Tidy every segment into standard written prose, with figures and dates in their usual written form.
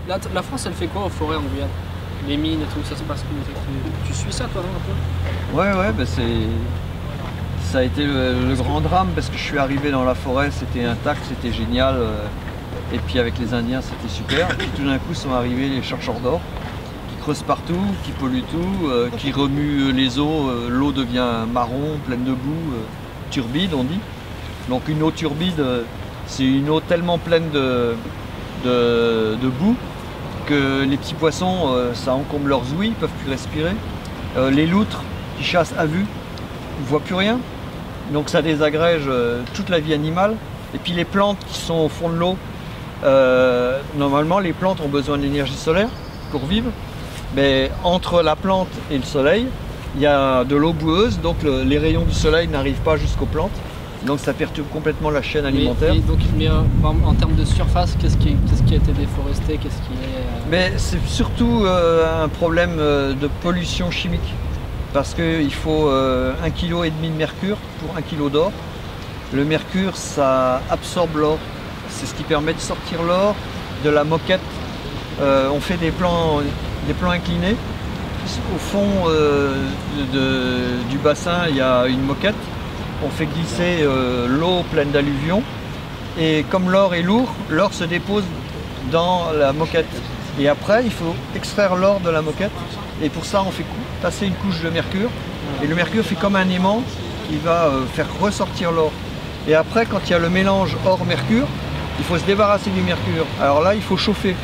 La France, elle fait quoi aux forêts en Guyane? Les mines et tout, ça se passe comment? Tu suis ça toi, non, un peu? Ouais, bah ça a été le grand drame parce que je suis arrivé dans la forêt, c'était intact, c'était génial. Et puis avec les Indiens, c'était super. Et puis tout d'un coup sont arrivés les chercheurs d'or qui creusent partout, qui polluent tout, qui remuent les eaux. L'eau devient marron, pleine de boue, turbide on dit. Donc une eau turbide, c'est une eau tellement pleine de boue que les petits poissons, ça encombre leurs ouïes, ils ne peuvent plus respirer. Les loutres qui chassent à vue ne voient plus rien, donc ça désagrège toute la vie animale. Et puis les plantes qui sont au fond de l'eau, normalement les plantes ont besoin de l'énergie solaire pour vivre, mais entre la plante et le soleil, il y a de l'eau boueuse, donc les rayons du soleil n'arrivent pas jusqu'aux plantes. Donc ça perturbe complètement la chaîne alimentaire. Mais en termes de surface, qu'est-ce qui a été déforesté? Mais c'est surtout un problème de pollution chimique. Parce qu'il faut 1,5 kg de mercure pour 1 kg d'or. Le mercure, ça absorbe l'or. C'est ce qui permet de sortir l'or de la moquette. On fait des plans inclinés. Au fond du bassin, il y a une moquette. On fait glisser l'eau pleine d'alluvions et comme l'or est lourd, l'or se dépose dans la moquette. Et après, il faut extraire l'or de la moquette et pour ça, on fait passer une couche de mercure. Et le mercure fait comme un aimant qui va faire ressortir l'or. Et après, quand il y a le mélange or-mercure, il faut se débarrasser du mercure. Alors là, il faut chauffer.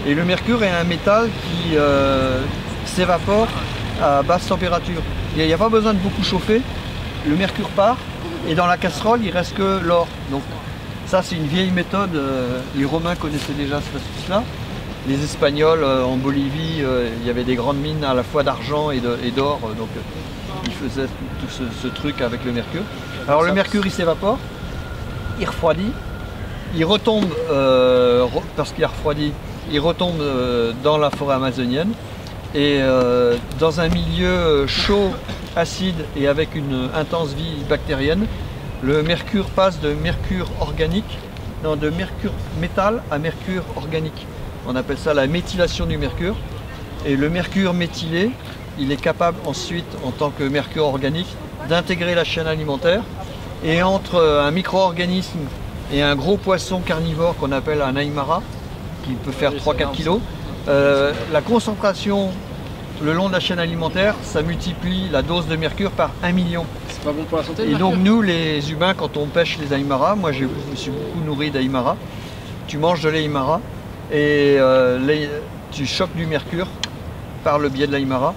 Et le mercure est un métal qui s'évapore à basse température. Il n'y a pas besoin de beaucoup chauffer. Le mercure part et dans la casserole il reste que l'or. Donc ça c'est une vieille méthode, les Romains connaissaient déjà cette astuce-là. Les Espagnols en Bolivie, il y avait des grandes mines à la fois d'argent et d'or, donc ils faisaient tout ce truc avec le mercure. Alors le mercure il s'évapore, il refroidit, il retombe, parce qu'il a refroidi, il retombe dans la forêt amazonienne et dans un milieu chaud, acide et avec une intense vie bactérienne, le mercure passe de mercure organique, non, de mercure métal à mercure organique. On appelle ça la méthylation du mercure. Et le mercure méthylé, il est capable ensuite, en tant que mercure organique, d'intégrer la chaîne alimentaire. Et entre un micro-organisme et un gros poisson carnivore qu'on appelle un aymara, qui peut faire 3-4 kg, la concentration le long de la chaîne alimentaire, ça multiplie la dose de mercure par 1 million. C'est pas bon pour la santé? Et donc nous, les humains, quand on pêche les aymaras, moi je me suis beaucoup nourri d'aymara, tu manges de l'aymara et tu choques du mercure par le biais de l'aymara.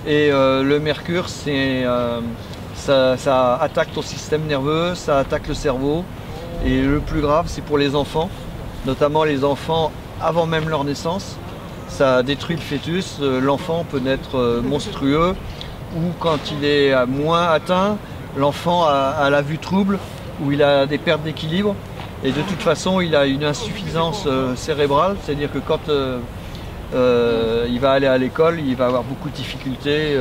Et le mercure, ça attaque ton système nerveux, ça attaque le cerveau. Et le plus grave, c'est pour les enfants, notamment les enfants avant même leur naissance. Ça détruit le fœtus, l'enfant peut naître monstrueux ou quand il est moins atteint, l'enfant a la vue trouble ou il a des pertes d'équilibre et de toute façon il a une insuffisance cérébrale, c'est-à-dire que quand il va aller à l'école, il va avoir beaucoup de difficultés.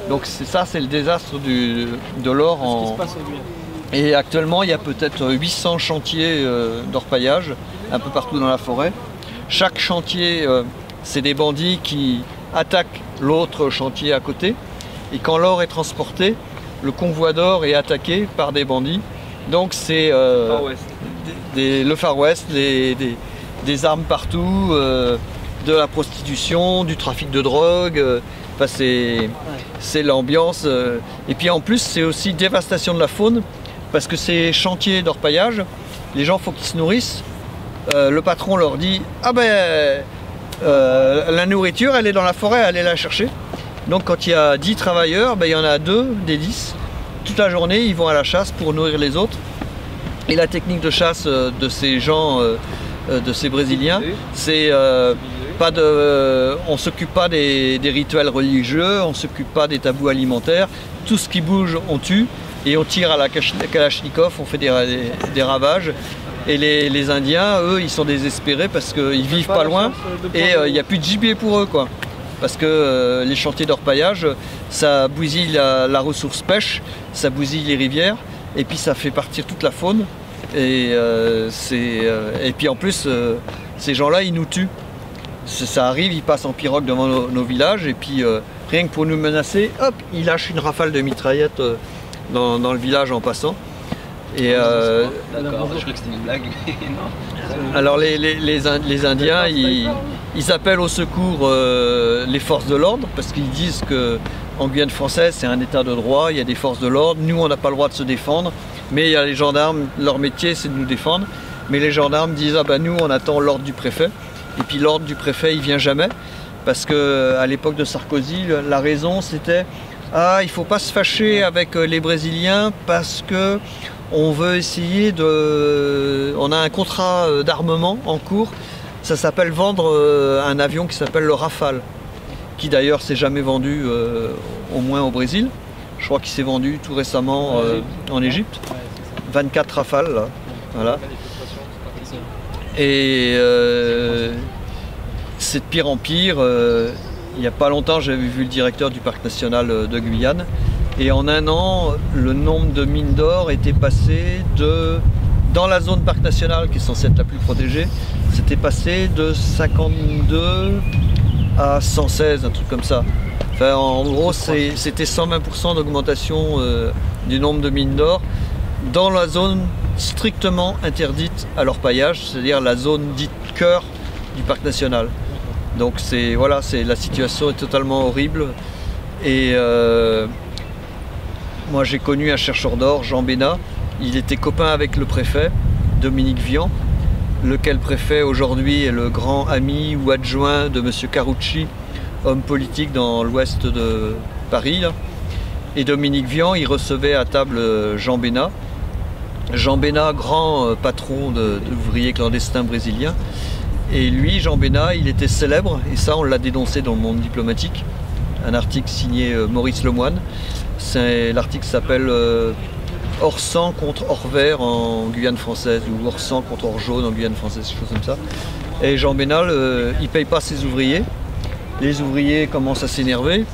Donc c'est le désastre de l'or. Et actuellement il y a peut-être 800 chantiers d'orpaillage un peu partout dans la forêt. Chaque chantier, c'est des bandits qui attaquent l'autre chantier à côté. Et quand l'or est transporté, le convoi d'or est attaqué par des bandits. Donc c'est le Far West, des armes partout, de la prostitution, du trafic de drogue. Enfin, c'est l'ambiance. Et puis en plus, c'est aussi dévastation de la faune. Parce que ces chantiers d'orpaillage, les gens, il faut qu'ils se nourrissent. Le patron leur dit « Ah ben, la nourriture, elle est dans la forêt, allez la chercher. » Donc quand il y a 10 travailleurs, ben, il y en a 2 des 10. Toute la journée, ils vont à la chasse pour nourrir les autres. Et la technique de chasse de ces gens, de ces Brésiliens, c'est on ne s'occupe pas des rituels religieux, on ne s'occupe pas des tabous alimentaires. Tout ce qui bouge, on tue. Et on tire à la Kalachnikov, on fait des ravages. Et les Indiens, eux, ils sont désespérés parce qu'ils vivent pas loin et il n'y a plus de gibier pour eux, quoi. Parce que les chantiers d'orpaillage, ça bousille la ressource pêche, ça bousille les rivières et puis ça fait partir toute la faune. Et puis en plus, Ces gens-là, ils nous tuent. Ça arrive, ils passent en pirogue devant nos villages et puis rien que pour nous menacer, hop, ils lâchent une rafale de mitraillettes dans le village en passant. Et d'accord, je croyais que c'était une blague, mais non. alors les Indiens, ils appellent au secours les forces de l'ordre parce qu'ils disent qu'en Guyane française, c'est un état de droit, il y a des forces de l'ordre, nous on n'a pas le droit de se défendre, mais il y a les gendarmes, leur métier c'est de nous défendre. Mais les gendarmes disent ah ben nous on attend l'ordre du préfet. Et puis l'ordre du préfet il vient jamais parce qu'à l'époque de Sarkozy la raison c'était ah il faut pas se fâcher avec les Brésiliens parce que on veut essayer on a un contrat d'armement en cours, ça s'appelle vendre un avion qui s'appelle le Rafale qui d'ailleurs s'est jamais vendu au moins au Brésil. Je crois qu'il s'est vendu tout récemment en Égypte. 24 Rafales là. Voilà. Et c'est de pire en pire. Il n'y a pas longtemps, j'avais vu le directeur du parc national de Guyane. Et en un an, le nombre de mines d'or était passé dans la zone parc national, qui est censée être la plus protégée, c'était passé de 52 à 116, un truc comme ça. Enfin, en gros, c'était 120% d'augmentation du nombre de mines d'or dans la zone strictement interdite à l'orpaillage, c'est-à-dire la zone dite cœur du parc national. Donc voilà, la situation est totalement horrible. Et moi j'ai connu un chercheur d'or, Jean Bénat, il était copain avec le préfet, Dominique Vian, lequel préfet aujourd'hui est le grand ami ou adjoint de M. Carucci, homme politique dans l'ouest de Paris. Là. Et Dominique Vian, il recevait à table Jean Bénat. Jean Bénat, grand patron d'ouvriers clandestins brésiliens. Et lui, Jean Bénat, il était célèbre, et ça on l'a dénoncé dans le monde diplomatique. Un article signé Maurice Lemoine. L'article s'appelle Or sang contre or vert en Guyane française, ou Or sang contre or jaune en Guyane française, quelque chose comme ça. Et Jean Bénat, il ne paye pas ses ouvriers. Les ouvriers commencent à s'énerver.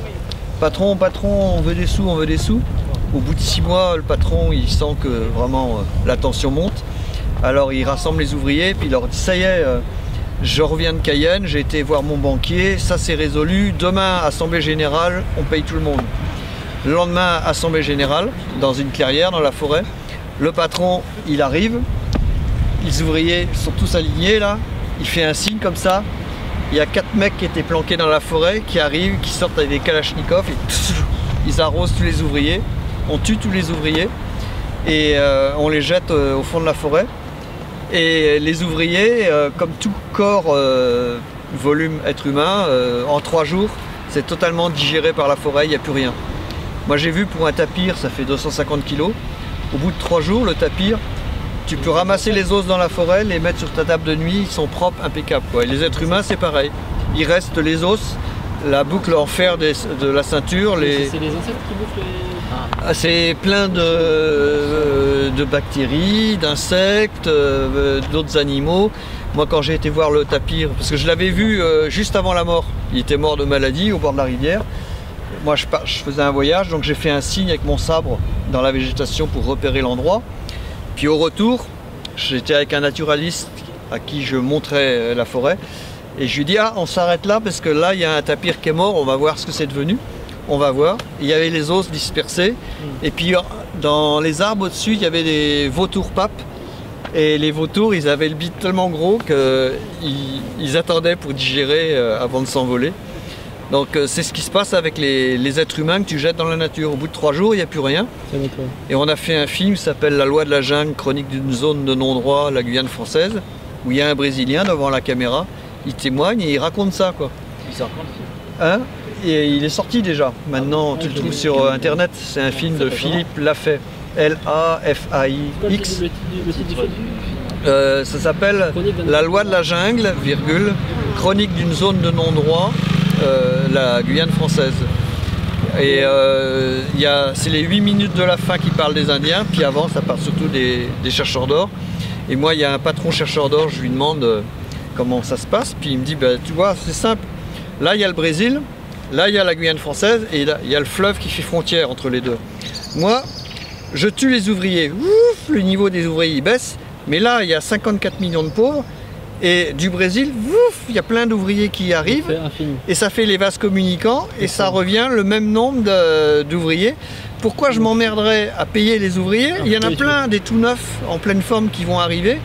Patron, patron, on veut des sous, on veut des sous. Au bout de 6 mois, le patron, il sent que vraiment la tension monte. Alors il rassemble les ouvriers, puis il leur dit ça y est, je reviens de Cayenne, j'ai été voir mon banquier, ça c'est résolu, demain, assemblée générale, on paye tout le monde. Le lendemain, assemblée générale, dans une clairière, dans la forêt. Le patron, il arrive, les ouvriers sont tous alignés là, il fait un signe comme ça. Il y a 4 mecs qui étaient planqués dans la forêt, qui arrivent, qui sortent avec des kalachnikovs, et ils arrosent tous les ouvriers. On tue tous les ouvriers et on les jette au fond de la forêt. Et les ouvriers, comme tout corps volume être humain, en 3 jours, c'est totalement digéré par la forêt, il n'y a plus rien. Moi j'ai vu pour un tapir, ça fait 250 kg. Au bout de 3 jours, le tapir, tu peux ramasser les os dans la forêt, les mettre sur ta table de nuit, ils sont propres, impeccables. Quoi. Et les êtres humains, c'est pareil. Il reste les os, la boucle en fer de la ceinture. C'est les insectes qui bouffent les... C'est plein de bactéries, d'insectes, d'autres animaux. Moi quand j'ai été voir le tapir, parce que je l'avais vu juste avant la mort, il était mort de maladie au bord de la rivière. Moi je faisais un voyage, donc j'ai fait un signe avec mon sabre dans la végétation pour repérer l'endroit. Puis au retour, j'étais avec un naturaliste à qui je montrais la forêt. Et je lui dis ah on s'arrête là parce que là il y a un tapir qui est mort, on va voir ce que c'est devenu. On va voir. Il y avait les os dispersés. Et puis dans les arbres au-dessus, il y avait des vautours papes. Et les vautours, ils avaient le bide tellement gros qu'ils attendaient pour digérer avant de s'envoler. Donc c'est ce qui se passe avec les êtres humains que tu jettes dans la nature. Au bout de 3 jours, il n'y a plus rien. Et on a fait un film qui s'appelle La loi de la jungle, chronique d'une zone de non-droit, la Guyane française, où il y a un Brésilien devant la caméra. Il témoigne et il raconte ça, quoi. Il sort quand le film ? Hein ? Et il est sorti déjà, maintenant tu le trouves sur internet, c'est un film de Philippe Lafay, L-A-F-A-I-X. Le titre du film ça s'appelle La loi de la jungle, virgule, chronique d'une zone de non-droit, la Guyane française. Et c'est les 8 minutes de la fin qui parlent des Indiens, puis avant ça parle surtout des chercheurs d'or. Et moi il y a un patron chercheur d'or, je lui demande comment ça se passe, puis il me dit bah, tu vois c'est simple, là il y a le Brésil. Là, il y a la Guyane française et là, il y a le fleuve qui fait frontière entre les deux. Moi, je tue les ouvriers. Ouf, le niveau des ouvriers il baisse. Mais là, il y a 54 millions de pauvres Et du Brésil, il y a plein d'ouvriers qui arrivent, et ça fait les vases communicants, et ça revient le même nombre d'ouvriers. Pourquoi je m'emmerderais à payer les ouvriers? Il y en a plein des tout neufs en pleine forme qui vont arriver,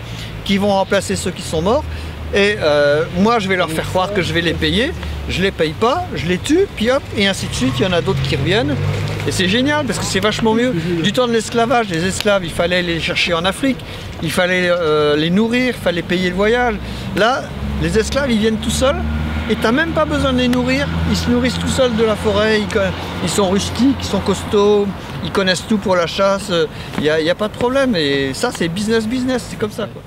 qui vont remplacer ceux qui sont morts. Et moi je vais leur faire croire que je vais les payer, je les paye pas, je les tue, puis hop, et ainsi de suite, il y en a d'autres qui reviennent. Et c'est génial parce que c'est vachement mieux. Du temps de l'esclavage, les esclaves, il fallait les chercher en Afrique, il fallait les nourrir, il fallait payer le voyage. Là, les esclaves, ils viennent tout seuls et tu n'as même pas besoin de les nourrir, ils se nourrissent tout seuls de la forêt, ils sont rustiques, ils sont costauds, ils connaissent tout pour la chasse, il n'y a pas de problème. Et ça, c'est business, c'est comme ça, quoi.